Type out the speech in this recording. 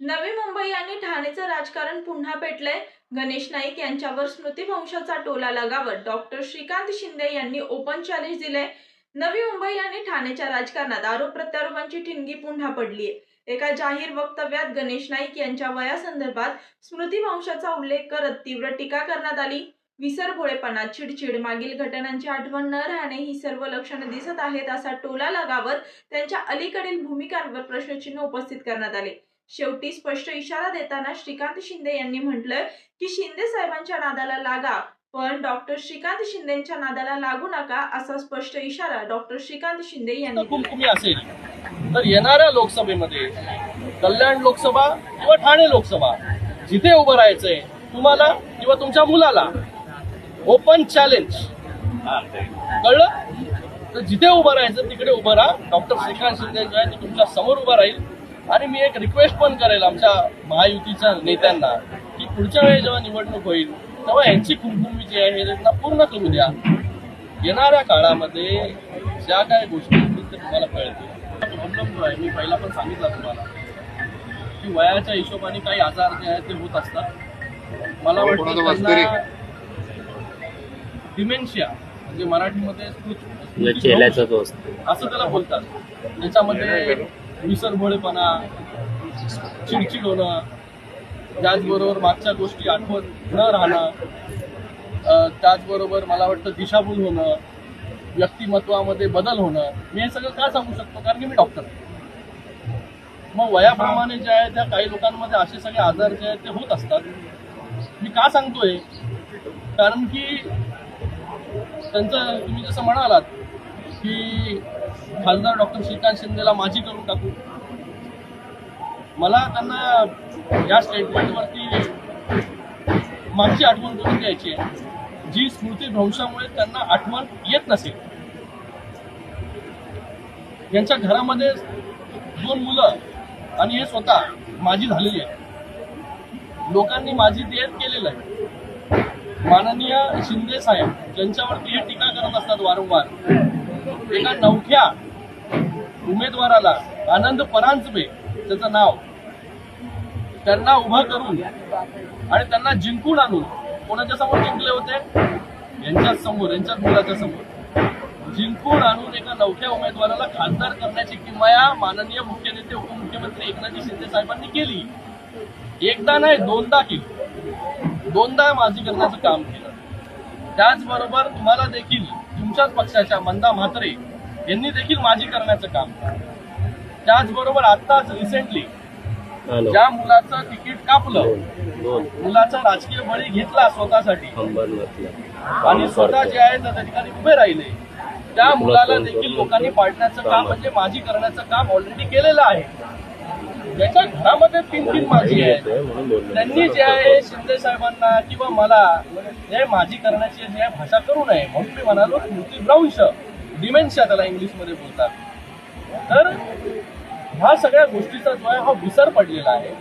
नवी मुंबई आणि ठाणेचं राजकारण पुन्हा पेटलंय। गणेश नाईक यांच्यावर स्मृतिभ्रंशाचा टोला लगावत डॉक्टर श्रीकांत शिंदे यांनी ओपन चॅलेंज दिलंय। नवी मुंबई आणि ठाणेच्या राजकारणात आरोप प्रत्यारोपांची ठिणगी पुन्हा पडलीय। एका जाहीर वक्तव्यात गणेश नाईक यांच्या वयासंदर्भात स्मृतिभ्रंशाचा उल्लेख करत तीव्र टीका करण्यात आली। विसरभोळेपणा, चिडचिड, मागील घटनांची आठवण न राहणे ही सर्व लक्षणे दिसत आहेत असा टोला लगावत त्यांच्या अलीकडील भूमिकांवर प्रश्नचिन्ह उपस्थित करण्यात आले। शेवटी स्पष्ट इशारा देताना श्रीकांत शिंदे यांनी म्हटलं की शिंदे साहेबांच्या नादाला लागा, पण डॉक्टर श्रीकांत शिंदेच्या नादाला लागू नका, असा स्पष्ट इशारा डॉक्टर श्रीकांत शिंदे यांनी कुमकुमी असेल तर येणाऱ्या लोकसभेमध्ये कल्याण लोकसभा किंवा ठाणे लोकसभा जिथे उभं राहायचंय तुम्हाला किंवा तुमच्या मुलाला, ओपन चॅलेंज, कळलं? तर जिथे उभं राहायचं तिकडे उभं राहा। डॉक्टर श्रीकांत शिंदे जो आहे ते तुमच्या समोर उभा राहील। आणि मी एक रिक्वेस्ट पण करेल आमच्या महायुतीच्या नेत्यांना की पुढच्या वेळी जेव्हा निवडणूक होईल तेव्हा यांची कुमकुमी जी आहे त्यांना पूर्ण करू द्या। येणाऱ्या काळामध्ये ज्या काही गोष्टी ते तुम्हाला कळतील। प्रॉब्लेम जो आहे मी पहिला पण सांगितलं तुम्हाला की वयाच्या हिशोबाने काही आजार जे आहेत ते होत असतात। मला वाटतं डिमेन्शिया म्हणजे मराठीमध्ये असं त्याला बोलतात। त्याच्यामध्ये विसरभोळेपणा, चिडचिड होणं, त्याचबरोबर मागच्या गोष्टी आठवत न राहणं, त्याचबरोबर मला वाटतं दिशाभूल होणं, व्यक्तिमत्वामध्ये बदल होणं। मी हे सगळं का सांगू शकतो कारण की मी डॉक्टर आहे। मग वयाप्रमाणे जे आहे त्या काही लोकांमध्ये असे सगळे आजार जे आहेत ते होत असतात। मी का सांगतोय कारण की त्यांचं तुम्ही जसं म्हणालात की खासदार डॉक्टर श्रीकांत शिंदेला माझी करून टाकू, मला त्यांना या स्टेटमेंटवरती मागची आठवण करून द्यायची आहे जी स्मृतिभ्रंशामुळे त्यांना आठवण येत नसेल। यांच्या घरामध्ये 2 मुलं आणि हे स्वतः माझी झालेली आहे। लोकांनी माझी देत केलेलं आहे। माननीय शिंदे साहेब ज्यांच्यावरती हे टीका करत असतात वारंवार, एका नवख्या उमेदवाराला आनंद परांजपे त्याचं नाव, त्यांना उभा करून आणि त्यांना जिंकून आणून कोणाच्या समोर जिंकले होते? यांच्याच समोर, यांच्याच मुलाच्या समोर जिंकून आणून एका नवख्या उमेदवाराला खासदार करण्याची किमया माननीय मुख्य नेते उपमुख्यमंत्री एकनाथ शिंदे साहेबांनी केली। एकदा नाही 2दा केली, 2दा माझी करण्याचं काम केलं। त्याचबरोबर तुम्हाला देखील तुमच्याच पक्षाच्या मंदा म्हात्रे यांनी देखील माझी करण्याचं काम केलं। त्याचबरोबर आताच रिसेंटली ज्या मुलाचं तिकीट कापलं, मुलाचा राजकीय बळी घेतला स्वतःसाठी आणि स्वतः जे आहे त्या ठिकाणी उभे राहिले, त्या मुलाला देखील लोकांनी पाडण्याचं काम म्हणजे माझी करण्याचं काम ऑलरेडी केलेलं आहे। ज्याच्या घरामध्ये 3 माझी आहेत त्यांनी जे आहे शिंदे साहेबांना किंवा मला हे माझी करण्याची जे आहे भाषा करू नये म्हणून मी म्हणालो स्मृतिभ्रंश, डिमेन्शिया त्याला इंग्लिशमध्ये बोलतात। तर ह्या सगळ्या गोष्टीचा जो आहे हा विसर पडलेला आहे।